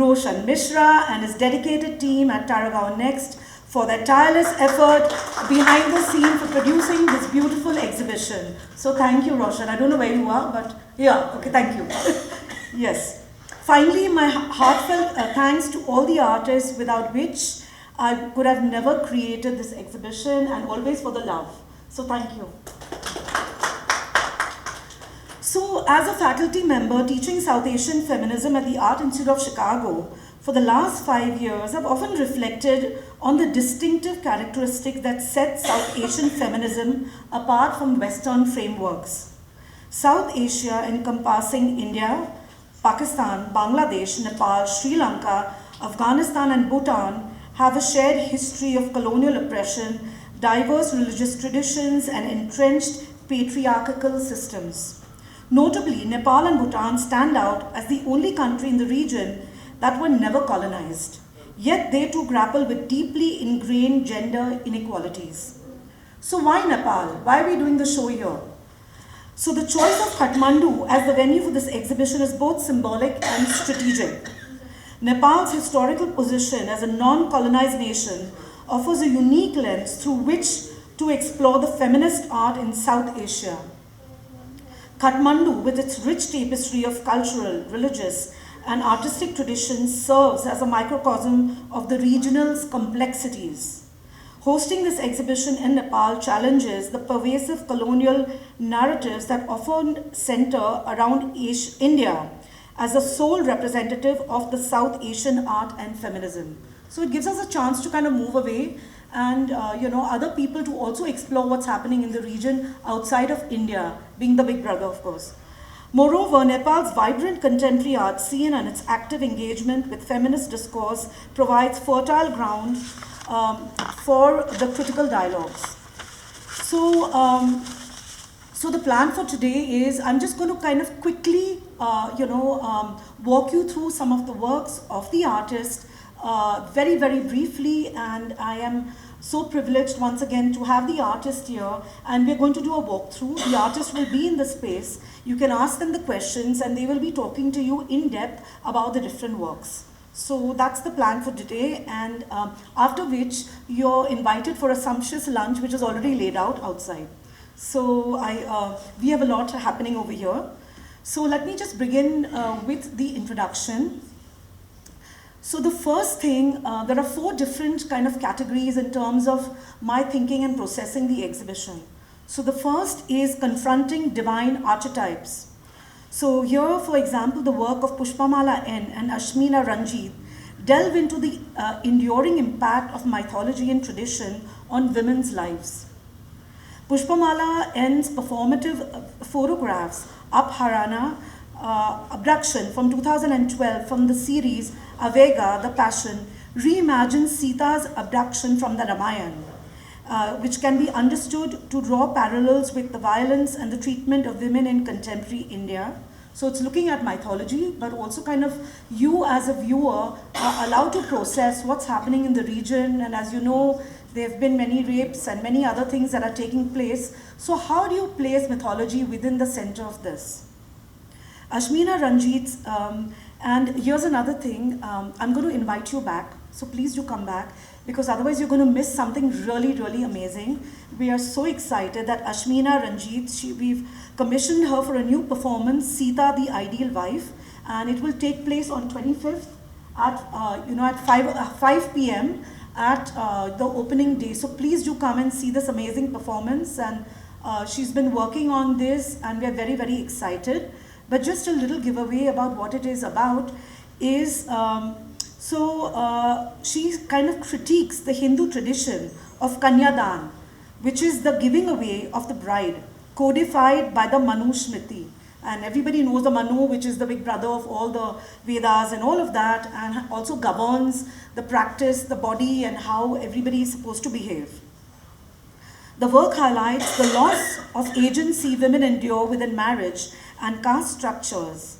Roshan Mishra and his dedicated team at Taragaon Next for their tireless effort behind the scene for producing this beautiful exhibition. So thank you, Roshan. I don't know where you are, but yeah, okay, thank you. Yes. Finally, my heartfelt thanks to all the artists without which I could have never created this exhibition, and always for the love. So thank you. So as a faculty member teaching South Asian feminism at the Art Institute of Chicago, for the last 5 years, I've often reflected on the distinctive characteristics that set South Asian feminism apart from Western frameworks. South Asia, encompassing India, Pakistan, Bangladesh, Nepal, Sri Lanka, Afghanistan and Bhutan, have a shared history of colonial oppression, diverse religious traditions and entrenched patriarchal systems. Notably, Nepal and Bhutan stand out as the only country in the region that were never colonized. Yet they too grapple with deeply ingrained gender inequalities. So why Nepal? Why are we doing the show here? So the choice of Kathmandu as the venue for this exhibition is both symbolic and strategic. Nepal's historical position as a non-colonized nation offers a unique lens through which to explore the feminist art in South Asia. Kathmandu, with its rich tapestry of cultural, religious, and artistic traditions, serves as a microcosm of the regional's complexities. Hosting this exhibition in Nepal challenges the pervasive colonial narratives that often center around India as a sole representative of the South Asian art and feminism. So it gives us a chance to kind of move away and other people to also explore what's happening in the region outside of India, being the big brother, of course. Moreover, Nepal's vibrant contemporary art scene and its active engagement with feminist discourse provides fertile ground for the critical dialogues. So the plan for today is I'm just going to kind of quickly, walk you through some of the works of the artist very, very briefly, and I am so privileged once again to have the artist here, and we're going to do a walkthrough. The artist will be in the space. You can ask them the questions and they will be talking to you in depth about the different works. So that's the plan for today, and after which you're invited for a sumptuous lunch which is already laid out outside. So we have a lot happening over here. So let me just begin with the introduction. So the first thing, there are 4 different kind of categories in terms of my thinking and processing the exhibition. So the first is confronting divine archetypes. So here, for example, the work of Pushpamala N and Ashmina Ranjit delve into the enduring impact of mythology and tradition on women's lives. Pushpamala N's performative photographs, Apharana, Abduction from 2012 from the series Avega, the Passion, reimagines Sita's abduction from the Ramayana, which can be understood to draw parallels with the violence and the treatment of women in contemporary India. So it's looking at mythology, but also kind of you as a viewer are allowed to process what's happening in the region. And as you know, there have been many rapes and many other things that are taking place. So how do you place mythology within the center of this? Ashmina Ranjit's, and here's another thing, I'm going to invite you back, so please do come back, because otherwise you're going to miss something really, really amazing. We are so excited that Ashmina Ranjit, we've commissioned her for a new performance, Sita the Ideal Wife, and it will take place on 25th at 5 p.m. at the opening day. So please do come and see this amazing performance, and she's been working on this and we're very, very excited. But just a little giveaway about what it is about is, she kind of critiques the Hindu tradition of Kanyadan, which is the giving away of the bride, codified by the Manu Smriti. And everybody knows the Manu, which is the big brother of all the Vedas and all of that, and also governs the practice, the body, and how everybody is supposed to behave. The work highlights the loss of agency women endure within marriage and caste structures,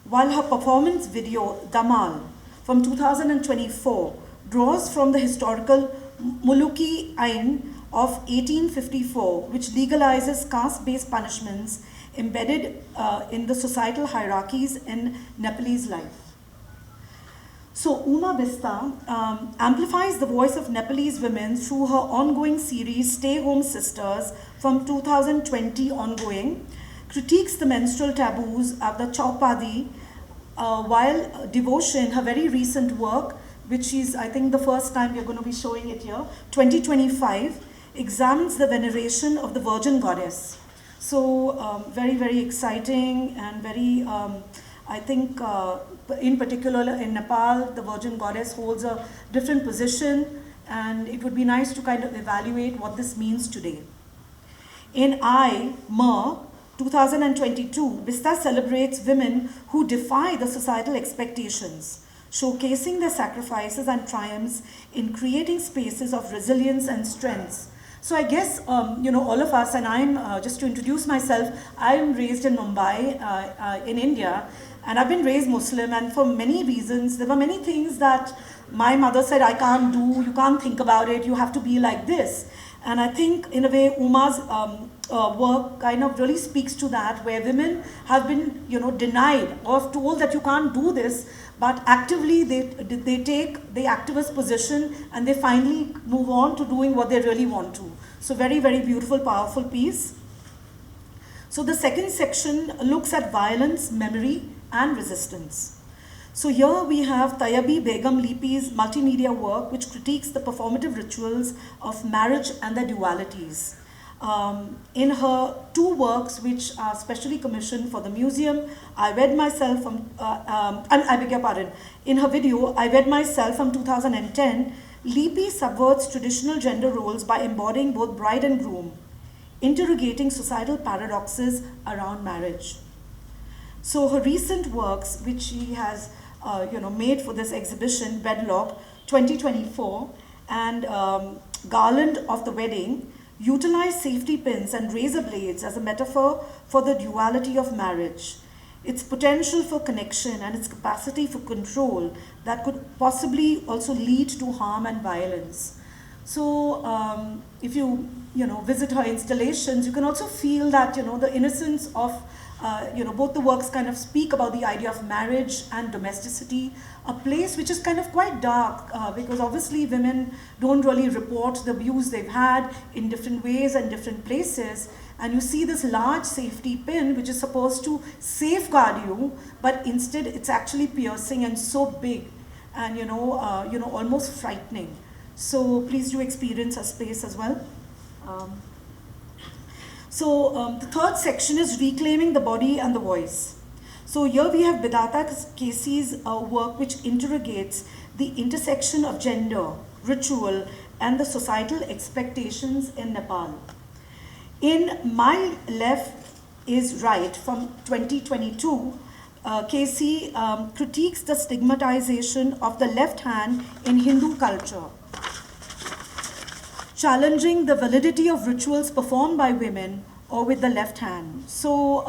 while her performance video, Damal, from 2024, draws from the historical Muluki Ain of 1854, which legalizes caste-based punishments embedded in the societal hierarchies in Nepalese life. So Uma Bista amplifies the voice of Nepalese women through her ongoing series Stay Home Sisters from 2020 ongoing, critiques the menstrual taboos of the Chaupadi, while Devotion, her very recent work, which is I think the first time we're going to be showing it here, 2025, examines the veneration of the Virgin Goddess. So very, very exciting and very, I think in particular in Nepal, the Virgin Goddess holds a different position, and it would be nice to kind of evaluate what this means today. In Mer 2022, Bista celebrates women who defy the societal expectations, showcasing their sacrifices and triumphs in creating spaces of resilience and strength. So I guess, all of us, and I'm, just to introduce myself, I'm raised in Mumbai, in India, and I've been raised Muslim, and for many reasons, there were many things that my mother said, I can't do, you can't think about it, you have to be like this. And I think, in a way, Uma's work kind of really speaks to that, where women have been, denied or told that you can't do this, but actively they take the activist position and they finally move on to doing what they really want to. So very, very beautiful, powerful piece. So the second section looks at violence, memory, and resistance. So here we have Tayabi Begum Lipi's multimedia work, which critiques the performative rituals of marriage and their dualities. In her two works, which are specially commissioned for the museum, I Wed Myself from, I beg your pardon, in her video, I Wed Myself from 2010, Lipi subverts traditional gender roles by embodying both bride and groom, interrogating societal paradoxes around marriage. So her recent works, which she has made for this exhibition, Wedlock 2024, and Garland of the Wedding, utilize safety pins and razor blades as a metaphor for the duality of marriage, its potential for connection and its capacity for control that could possibly also lead to harm and violence. So if you visit her installations, you can also feel that the innocence of both the works kind of speak about the idea of marriage and domesticity, a place which is kind of quite dark because obviously women don't really report the abuse they've had in different ways and different places. And you see this large safety pin which is supposed to safeguard you, but instead it's actually piercing and so big and almost frightening. So please do experience a space as well. So the third section is reclaiming the body and the voice. So here we have Bidata Casey's work, which interrogates the intersection of gender, ritual, and the societal expectations in Nepal. In My Left is Right from 2022, Casey critiques the stigmatization of the left hand in Hindu culture, challenging the validity of rituals performed by women or with the left hand. So,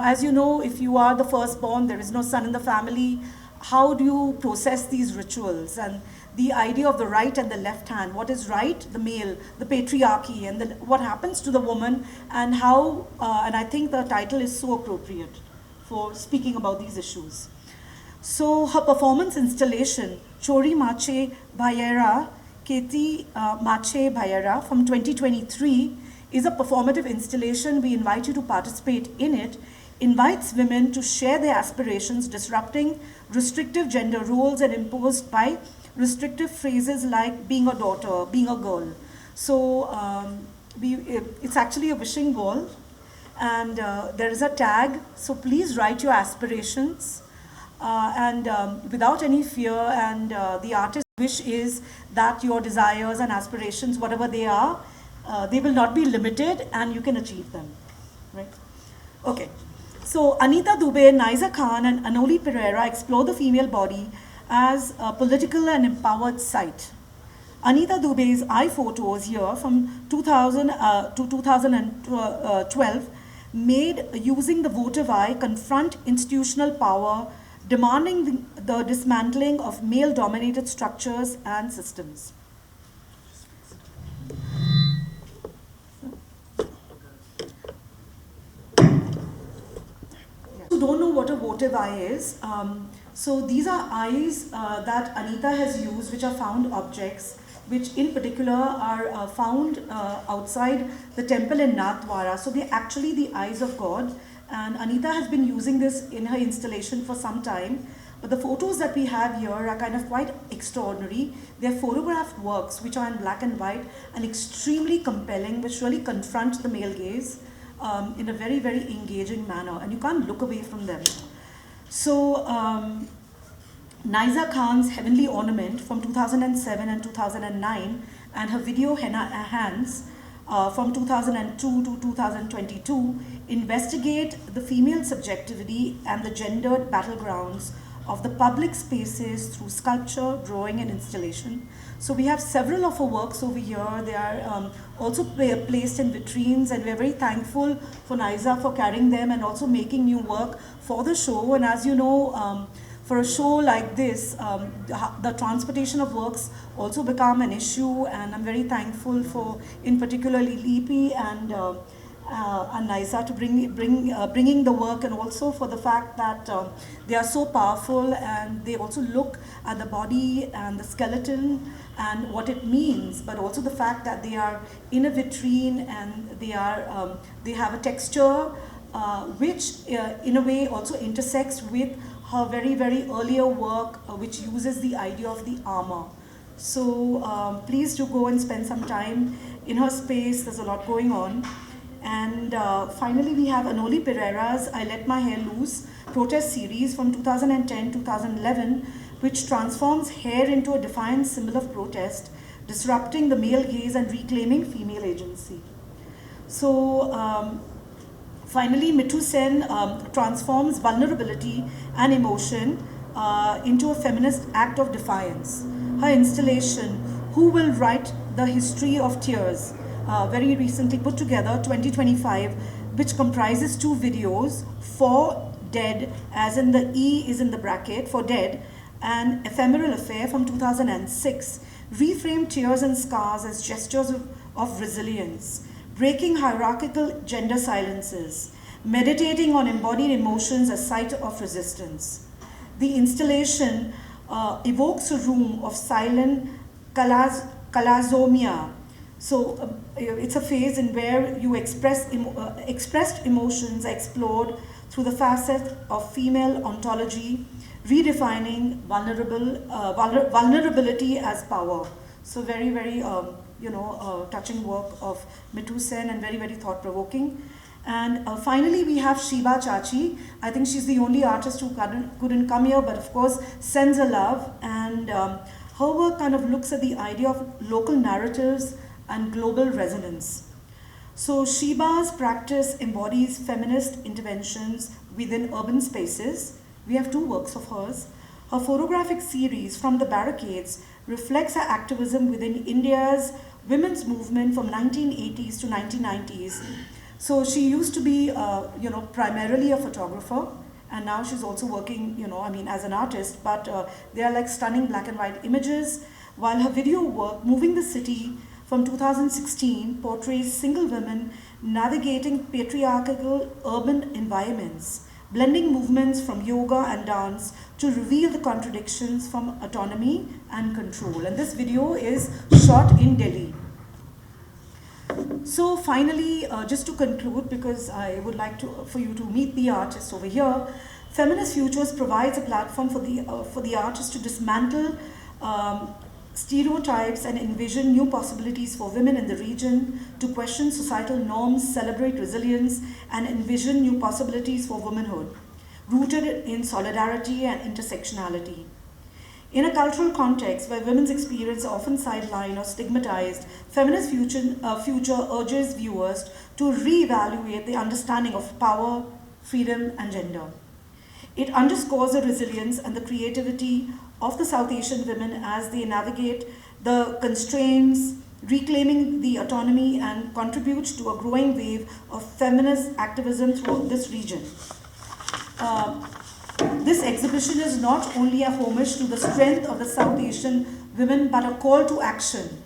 as you know, if you are the firstborn, there is no son in the family, how do you process these rituals? And the idea of the right and the left hand, what is right, the male, the patriarchy, and what happens to the woman, and how, and I think the title is so appropriate for speaking about these issues. So her performance installation, Chori Mache Bhayera, Keti Mache Bhayera from 2023 is a performative installation. We invite you to participate in it, invites women to share their aspirations, disrupting restrictive gender roles and imposed by restrictive phrases like being a daughter, being a girl. So it's actually a wishing wall, and there is a tag, so please write your aspirations and without any fear, and the artist's wish is that your desires and aspirations, whatever they are, they will not be limited and you can achieve them, right? Okay, so Anita Dubey, Naiza Khan and Anoli Pereira explore the female body as a political and empowered site. Anita Dubey's eye photos here from 2000 to 2012 made using the votive eye confront institutional power, demanding the dismantling of male-dominated structures and systems. Who don't know what a votive votive eye is. So these are eyes that Anita has used, which are found objects, which in particular are found outside the temple in Nathdwara. So they're actually the eyes of God. And Anita has been using this in her installation for some time. But the photos that we have here are kind of quite extraordinary. They're photographed works which are in black and white and extremely compelling, which really confront the male gaze in a very, very engaging manner. And you can't look away from them. So Naiza Khan's Heavenly Ornament from 2007 and 2009 and her video Henna Hands from 2002 to 2022 investigate the female subjectivity and the gendered battlegrounds of the public spaces through sculpture, drawing and installation. So we have several of her works over here. They are also placed in vitrines, and we're very thankful for Naiza for carrying them and also making new work for the show. And as you know, for a show like this, the transportation of works also become an issue, and I'm very thankful for, in particularly Lipi and Naiza to bringing the work, and also for the fact that they are so powerful, and they also look at the body and the skeleton and what it means, but also the fact that they are in a vitrine and they have a texture which in a way also intersects with her very, very earlier work, which uses the idea of the armor. So please do go and spend some time in her space. There's a lot going on. And finally, we have Anoli Pereira's I Let My Hair Loose protest series from 2010-2011, which transforms hair into a defiant symbol of protest, disrupting the male gaze and reclaiming female agency. So finally, Mithu Sen transforms vulnerability and emotion into a feminist act of defiance. Her installation, Who Will Write the History of Tears, very recently put together, 2025, which comprises 2 videos, For Dead, as in the E is in the bracket, For Dead, and Ephemeral Affair from 2006, reframe tears and scars as gestures of resilience, breaking hierarchical gender silences, meditating on embodied emotions as site of resistance. The installation evokes a room of silent kalazomia. So it's a phase in where you expressed emotions are explored through the facet of female ontology, redefining vulnerability as power. So very, very touching work of Mithu Sen, and very, very thought-provoking. And finally, we have Shiba Chachi. I think she's the only artist who couldn't come here, but of course sends her love. And her work kind of looks at the idea of local narratives and global resonance. So Shiba's practice embodies feminist interventions within urban spaces. We have 2 works of hers. Her photographic series, From the Barricades, reflects her activism within India's women's movement from 1980s to 1990s. So she used to be, primarily a photographer, and now she's also working, as an artist, but they are like stunning black and white images, while her video work, Moving the City, from 2016, portrays single women navigating patriarchal urban environments, blending movements from yoga and dance to reveal the contradictions from autonomy and control. And this video is shot in Delhi. So finally, just to conclude, because I would like for you to meet the artist over here, Feminist Futures provides a platform for the artist to dismantle stereotypes and envision new possibilities for women in the region, to question societal norms, celebrate resilience, and envision new possibilities for womanhood, rooted in solidarity and intersectionality. In a cultural context where women's experience are often sidelined or stigmatized, Feminist Future urges viewers to reevaluate the understanding of power, freedom, and gender. It underscores the resilience and the creativity of the South Asian women as they navigate the constraints, reclaiming the autonomy, and contributes to a growing wave of feminist activism throughout this region. This exhibition is not only a homage to the strength of the South Asian women, but a call to action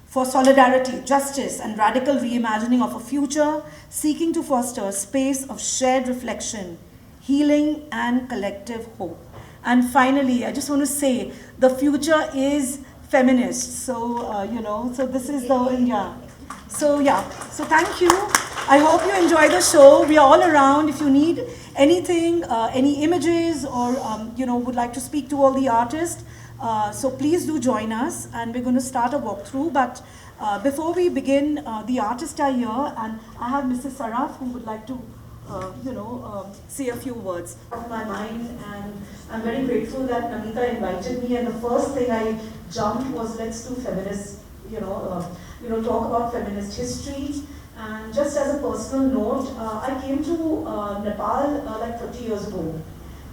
for solidarity, justice, and radical reimagining of a future, seeking to foster a space of shared reflection, healing and collective hope. And finally, I just want to say, the future is feminist. So, so this is the, yeah. So thank you. I hope you enjoy the show. We are all around. If you need anything, any images, or, would like to speak to all the artists, so please do join us, and we're going to start a walkthrough. But before we begin, the artists are here, and I have Mrs. Saraf who would like to say a few words of my mind. And I'm very grateful that Namita invited me, and the first thing I jumped was, let's do feminist, talk about feminist history. And just as a personal note, I came to Nepal like 30 years ago,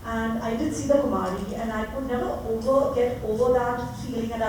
and I did see the Kumari, and I could never get over that feeling, and